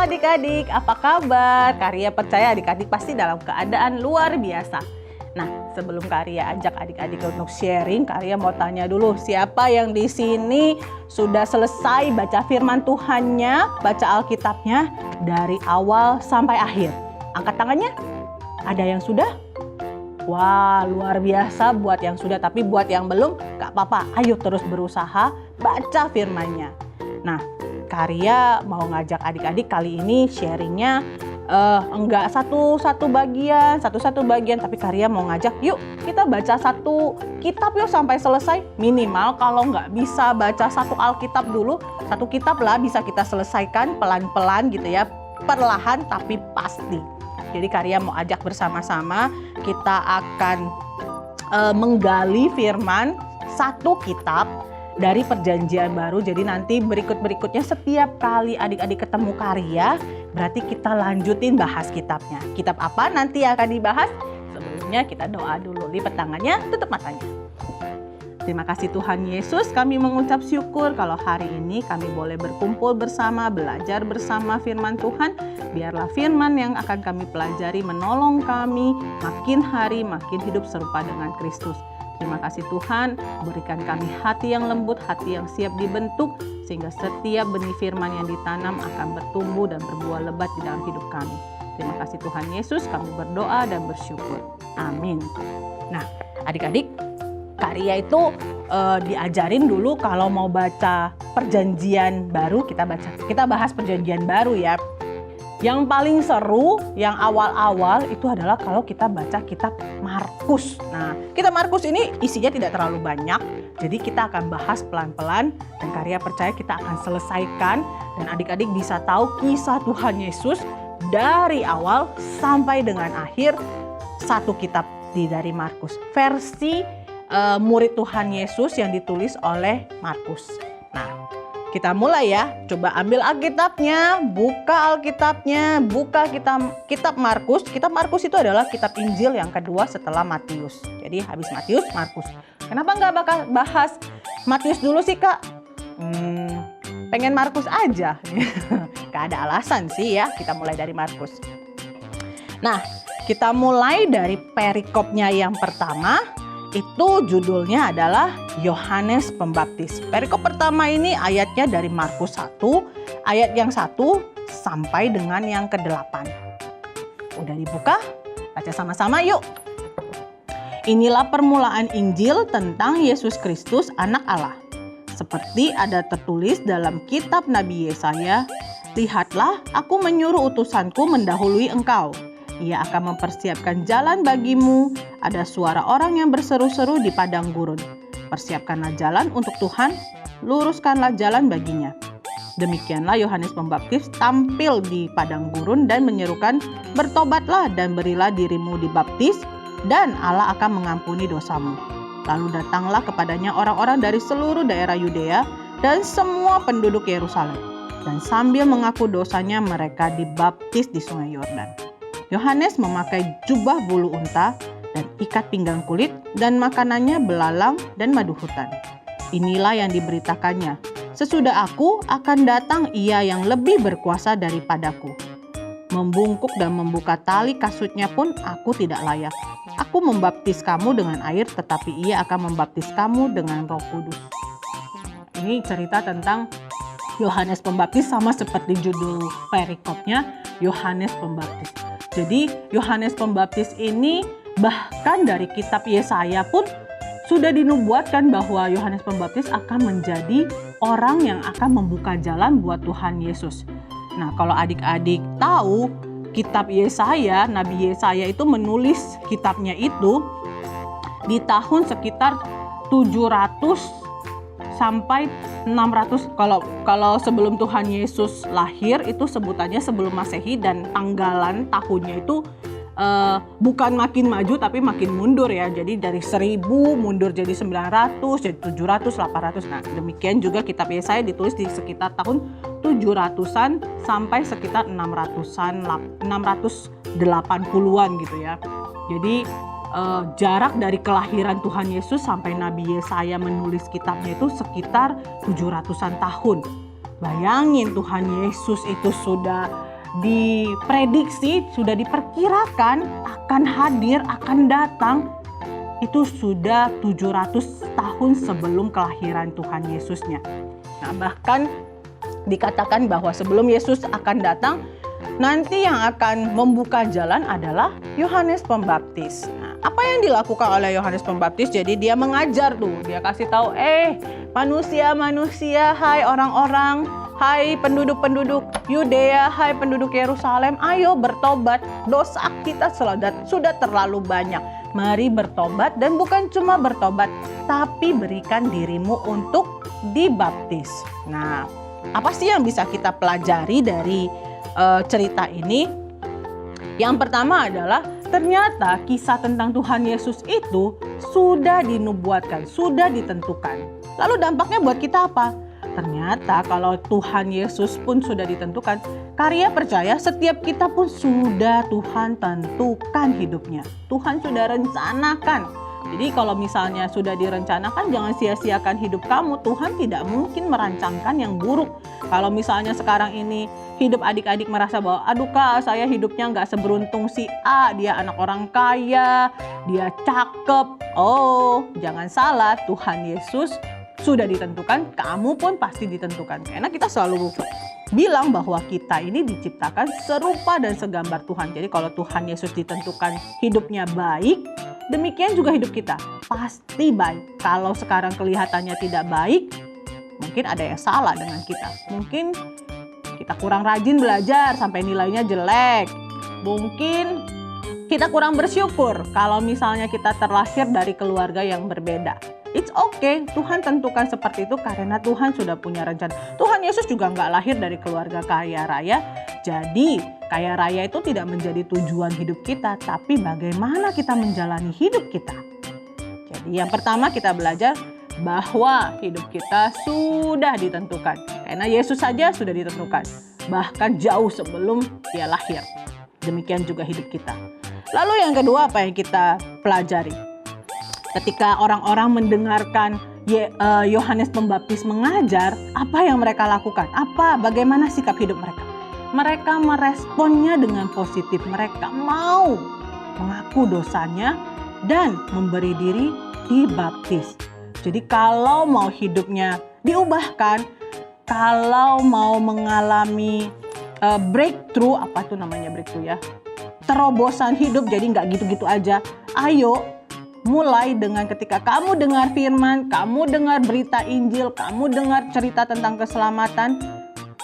adik-adik, apa kabar? Karya percaya adik-adik pasti dalam keadaan luar biasa. Nah, sebelum Karya ajak adik-adik untuk sharing, Karya mau tanya dulu, siapa yang di sini sudah selesai baca firman Tuhannya, baca Alkitabnya dari awal sampai akhir? Angkat tangannya. Ada yang sudah? Wah, luar biasa buat yang sudah, tapi buat yang belum, gak apa-apa. Ayo terus berusaha baca firman-Nya. Nah, Karya mau ngajak adik-adik kali ini sharingnya enggak satu-satu bagian, tapi Karya mau ngajak yuk kita baca satu kitab yuk sampai selesai. Minimal kalau nggak bisa baca satu Alkitab dulu, satu kitab lah bisa kita selesaikan pelan-pelan gitu ya, perlahan tapi pasti. Jadi Karya mau ajak bersama-sama, kita akan menggali firman satu kitab dari perjanjian baru. Jadi nanti berikut-berikutnya setiap kali adik-adik ketemu Karya, berarti kita lanjutin bahas kitabnya. Kitab apa nanti akan dibahas? Sebelumnya kita doa dulu. Lipat tangannya, tutup matanya. Terima kasih Tuhan Yesus, kami mengucap syukur kalau hari ini kami boleh berkumpul bersama, belajar bersama firman Tuhan. Biarlah firman yang akan kami pelajari menolong kami makin hari makin hidup serupa dengan Kristus. Terima kasih Tuhan, berikan kami hati yang lembut, hati yang siap dibentuk, sehingga setiap benih firman yang ditanam akan bertumbuh dan berbuah lebat di dalam hidup kami. Terima kasih Tuhan Yesus, kami berdoa dan bersyukur. Amin. Nah, adik-adik, Karya itu diajarin dulu kalau mau baca perjanjian baru, kita bahas perjanjian baru ya. Yang paling seru, yang awal-awal itu adalah kalau kita baca kitab Markus. Nah, kitab Markus ini isinya tidak terlalu banyak, jadi kita akan bahas pelan-pelan dan Karya percaya kita akan selesaikan dan adik-adik bisa tahu kisah Tuhan Yesus dari awal sampai dengan akhir satu kitab dari Markus. Versi murid Tuhan Yesus yang ditulis oleh Markus. Nah, kita mulai ya, coba ambil Alkitabnya, buka Alkitabnya, buka kitab Markus. Kitab Markus itu adalah kitab Injil yang kedua setelah Matius. Jadi habis Matius, Markus. Kenapa nggak bahas Matius dulu sih Kak? Pengen Markus aja. Gak ada alasan sih ya, kita mulai dari Markus. Nah, kita mulai dari perikopnya yang pertama. Itu judulnya adalah Yohanes Pembaptis. Perikop pertama ini ayatnya dari Markus 1, ayat yang 1 sampai dengan yang ke-8. Udah dibuka? Baca sama-sama yuk. Inilah permulaan Injil tentang Yesus Kristus anak Allah. Seperti ada tertulis dalam kitab Nabi Yesaya, lihatlah aku menyuruh utusanku mendahului engkau. Ia akan mempersiapkan jalan bagimu. Ada suara orang yang berseru-seru di padang gurun. Persiapkanlah jalan untuk Tuhan, luruskanlah jalan baginya. Demikianlah Yohanes Pembaptis tampil di padang gurun dan menyerukan, bertobatlah dan berilah dirimu dibaptis, dan Allah akan mengampuni dosamu. Lalu datanglah kepadanya orang-orang dari seluruh daerah Yudea dan semua penduduk Yerusalem. Dan sambil mengaku dosanya mereka dibaptis di sungai Yordan. Yohanes memakai jubah bulu unta dan ikat pinggang kulit dan makanannya belalang dan madu hutan. Inilah yang diberitakannya. Sesudah aku akan datang ia yang lebih berkuasa daripadaku. Membungkuk dan membuka tali kasutnya pun aku tidak layak. Aku membaptis kamu dengan air, tetapi ia akan membaptis kamu dengan Roh Kudus. Ini cerita tentang Yohanes Pembaptis sama seperti judul perikopnya, Yohanes Pembaptis. Jadi Yohanes Pembaptis ini bahkan dari kitab Yesaya pun sudah dinubuatkan bahwa Yohanes Pembaptis akan menjadi orang yang akan membuka jalan buat Tuhan Yesus. Nah, kalau adik-adik tahu kitab Yesaya, Nabi Yesaya itu menulis kitabnya itu di tahun sekitar 700 sampai 600. Kalau sebelum Tuhan Yesus lahir itu sebutannya sebelum Masehi, dan tanggalan tahunnya itu bukan makin maju tapi makin mundur ya. Jadi dari 1000 mundur jadi 900, jadi 700, 800. Nah, demikian juga kitab Yesaya ditulis di sekitar tahun 700-an sampai sekitar 600-an, 680-an gitu ya. Jadi jarak dari kelahiran Tuhan Yesus sampai Nabi Yesaya menulis kitabnya itu sekitar 700-an tahun. Bayangin Tuhan Yesus itu sudah diprediksi, sudah diperkirakan akan hadir, akan datang, itu sudah 700 tahun sebelum kelahiran Tuhan Yesusnya. Nah, bahkan dikatakan bahwa sebelum Yesus akan datang, nanti yang akan membuka jalan adalah Yohanes Pembaptis. Nah, apa yang dilakukan oleh Yohanes Pembaptis? Jadi dia mengajar tuh, dia kasih tahu, manusia, hai orang-orang, hai penduduk-penduduk Yudea, hai penduduk Yerusalem, ayo bertobat, dosa kita sudah terlalu banyak. Mari bertobat, dan bukan cuma bertobat, tapi berikan dirimu untuk dibaptis. Nah, apa sih yang bisa kita pelajari dari cerita ini? Yang pertama adalah ternyata kisah tentang Tuhan Yesus itu sudah dinubuatkan, sudah ditentukan. Lalu dampaknya buat kita apa? Ternyata kalau Tuhan Yesus pun sudah ditentukan, Karya percaya setiap kita pun sudah Tuhan tentukan hidupnya. Tuhan sudah rencanakan. Jadi kalau misalnya sudah direncanakan, jangan sia-siakan hidup kamu. Tuhan tidak mungkin merancangkan yang buruk. Kalau misalnya sekarang ini hidup adik-adik merasa bahwa, aduh kak, saya hidupnya nggak seberuntung si A, dia anak orang kaya, dia cakep. Oh, jangan salah, Tuhan Yesus sudah ditentukan, kamu pun pasti ditentukan. Karena kita selalu bilang bahwa kita ini diciptakan serupa dan segambar Tuhan. Jadi kalau Tuhan Yesus ditentukan hidupnya baik, demikian juga hidup kita pasti baik. Kalau sekarang kelihatannya tidak baik, mungkin ada yang salah dengan kita. Mungkin kita kurang rajin belajar sampai nilainya jelek. Mungkin kita kurang bersyukur kalau misalnya kita terlahir dari keluarga yang berbeda. It's okay, Tuhan tentukan seperti itu karena Tuhan sudah punya rencana. Tuhan Yesus juga nggak lahir dari keluarga kaya raya. Jadi kaya raya itu tidak menjadi tujuan hidup kita, tapi bagaimana kita menjalani hidup kita. Jadi yang pertama kita belajar bahwa hidup kita sudah ditentukan. Karena Yesus saja sudah ditentukan, bahkan jauh sebelum dia lahir. Demikian juga hidup kita. Lalu yang kedua, apa yang kita pelajari? Ketika orang-orang mendengarkan Yohanes Pembaptis mengajar, apa yang mereka lakukan? Bagaimana sikap hidup mereka? Mereka meresponnya dengan positif. Mereka mau mengaku dosanya dan memberi diri dibaptis. Jadi kalau mau hidupnya diubahkan, kalau mau mengalami breakthrough, apa tuh namanya breakthrough ya? Terobosan hidup, jadi nggak gitu-gitu aja. Ayo, mulai dengan ketika kamu dengar firman, kamu dengar berita Injil, kamu dengar cerita tentang keselamatan,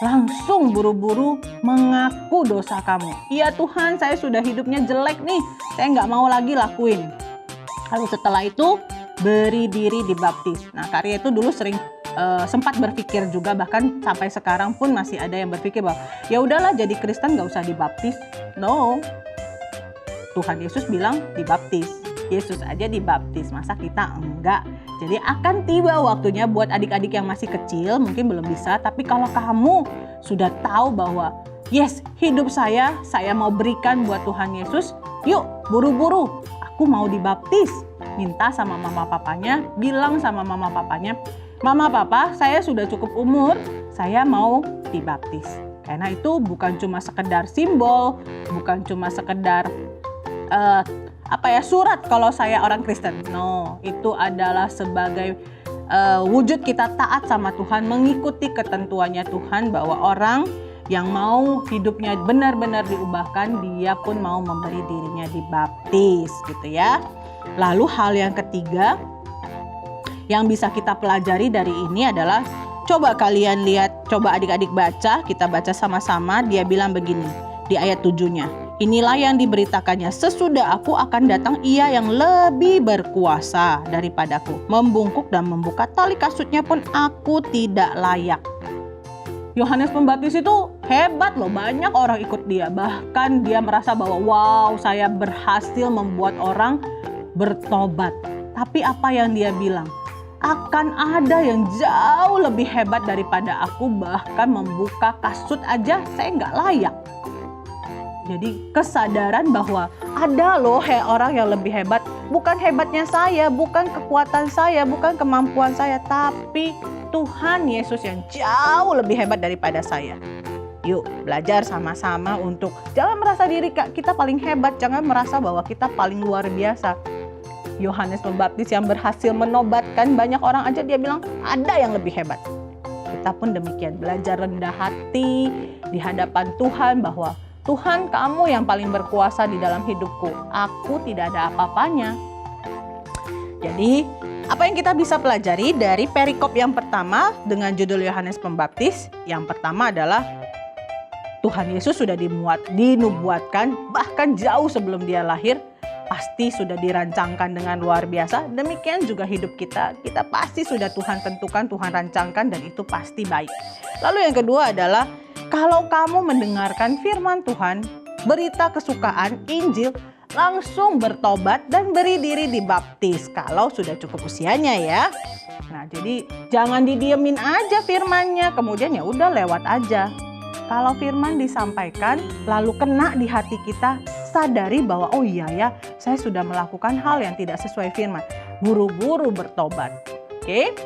langsung buru-buru mengaku dosa kamu. Iya Tuhan, saya sudah hidupnya jelek nih, saya nggak mau lagi lakuin. Lalu setelah itu, beri diri dibaptis. Nah, Karya itu dulu sering sempat berpikir juga, bahkan sampai sekarang pun masih ada yang berpikir bahwa ya udahlah jadi Kristen nggak usah dibaptis. No, Tuhan Yesus bilang dibaptis. Yesus aja dibaptis, masa kita enggak? Jadi akan tiba waktunya buat adik-adik yang masih kecil, mungkin belum bisa, tapi kalau kamu sudah tahu bahwa yes, hidup saya mau berikan buat Tuhan Yesus, yuk buru-buru, aku mau dibaptis. Minta sama mama papanya, bilang sama mama papanya, mama papa saya sudah cukup umur, saya mau dibaptis. Karena itu bukan cuma sekedar simbol, bukan cuma sekedar surat kalau saya orang Kristen. No, itu adalah sebagai wujud kita taat sama Tuhan, mengikuti ketentuannya Tuhan bahwa orang yang mau hidupnya benar-benar diubahkan, dia pun mau memberi dirinya dibaptis gitu ya. Lalu hal yang ketiga yang bisa kita pelajari dari ini adalah, coba kalian lihat, coba adik-adik baca, kita baca sama-sama. Dia bilang begini di ayat 7-nya. Inilah yang diberitakannya, sesudah aku akan datang ia yang lebih berkuasa daripadaku. Membungkuk dan membuka tali kasutnya pun aku tidak layak. Yohanes Pembaptis itu hebat loh, banyak orang ikut dia. Bahkan dia merasa bahwa wow, saya berhasil membuat orang bertobat. Tapi apa yang dia bilang? Akan ada yang jauh lebih hebat daripada aku, bahkan membuka kasut aja saya nggak layak. Jadi kesadaran bahwa ada loh orang yang lebih hebat. Bukan hebatnya saya, bukan kekuatan saya, bukan kemampuan saya, tapi Tuhan Yesus yang jauh lebih hebat daripada saya. Yuk belajar sama-sama untuk jangan merasa diri kita paling hebat, jangan merasa bahwa kita paling luar biasa. Yohanes Pembaptis yang berhasil menobatkan banyak orang aja dia bilang ada yang lebih hebat. Kita pun demikian, belajar rendah hati di hadapan Tuhan bahwa Tuhan, kamu yang paling berkuasa di dalam hidupku. Aku tidak ada apa-apanya. Jadi, apa yang kita bisa pelajari dari perikop yang pertama dengan judul Yohanes Pembaptis? Yang pertama adalah Tuhan Yesus sudah dinubuatkan bahkan jauh sebelum dia lahir. Pasti sudah dirancangkan dengan luar biasa. Demikian juga hidup kita. Kita pasti sudah Tuhan tentukan, Tuhan rancangkan, dan itu pasti baik. Lalu yang kedua adalah kalau kamu mendengarkan firman Tuhan, berita kesukaan, Injil, langsung bertobat dan beri diri dibaptis kalau sudah cukup usianya ya. Nah, jadi jangan didiemin aja firmannya, kemudian ya udah lewat aja. Kalau firman disampaikan lalu kena di hati kita, sadari bahwa oh iya ya, saya sudah melakukan hal yang tidak sesuai firman. Buru-buru bertobat. Oke?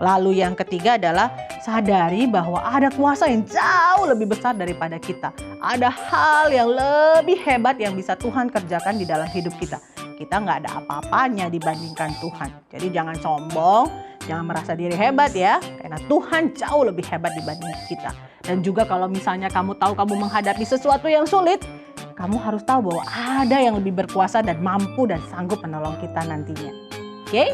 Lalu yang ketiga adalah sadari bahwa ada kuasa yang jauh lebih besar daripada kita. Ada hal yang lebih hebat yang bisa Tuhan kerjakan di dalam hidup kita. Kita nggak ada apa-apanya dibandingkan Tuhan. Jadi jangan sombong, jangan merasa diri hebat ya. Karena Tuhan jauh lebih hebat dibanding kita. Dan juga kalau misalnya kamu tahu kamu menghadapi sesuatu yang sulit, kamu harus tahu bahwa ada yang lebih berkuasa dan mampu dan sanggup menolong kita nantinya. Oke?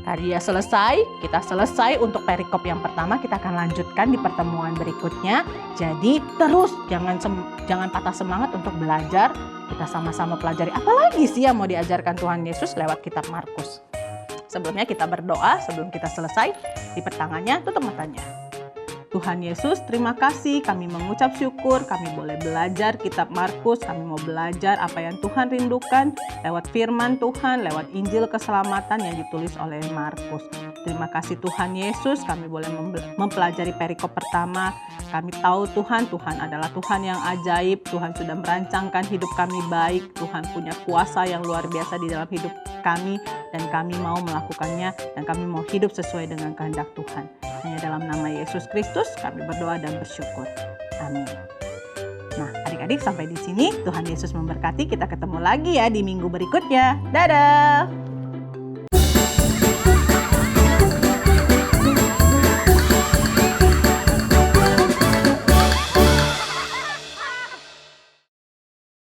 Karya selesai, kita selesai untuk perikop yang pertama, kita akan lanjutkan di pertemuan berikutnya. Jadi terus jangan patah semangat untuk belajar, kita sama-sama pelajari. Apalagi sih yang mau diajarkan Tuhan Yesus lewat kitab Markus. Sebelumnya kita berdoa, sebelum kita selesai, lipat tangannya, tutup matanya. Tuhan Yesus, terima kasih, kami mengucap syukur, kami boleh belajar kitab Markus, kami mau belajar apa yang Tuhan rindukan lewat firman Tuhan, lewat Injil keselamatan yang ditulis oleh Markus. Terima kasih Tuhan Yesus, kami boleh mempelajari perikop pertama. Kami tahu Tuhan adalah Tuhan yang ajaib, Tuhan sudah merancangkan hidup kami baik, Tuhan punya kuasa yang luar biasa di dalam hidup kami, dan kami mau melakukannya, dan kami mau hidup sesuai dengan kehendak Tuhan. Hanya dalam nama Yesus Kristus kami berdoa dan bersyukur. Amin. Nah, adik-adik sampai di sini. Tuhan Yesus memberkati. Kita ketemu lagi ya di minggu berikutnya. Dadah!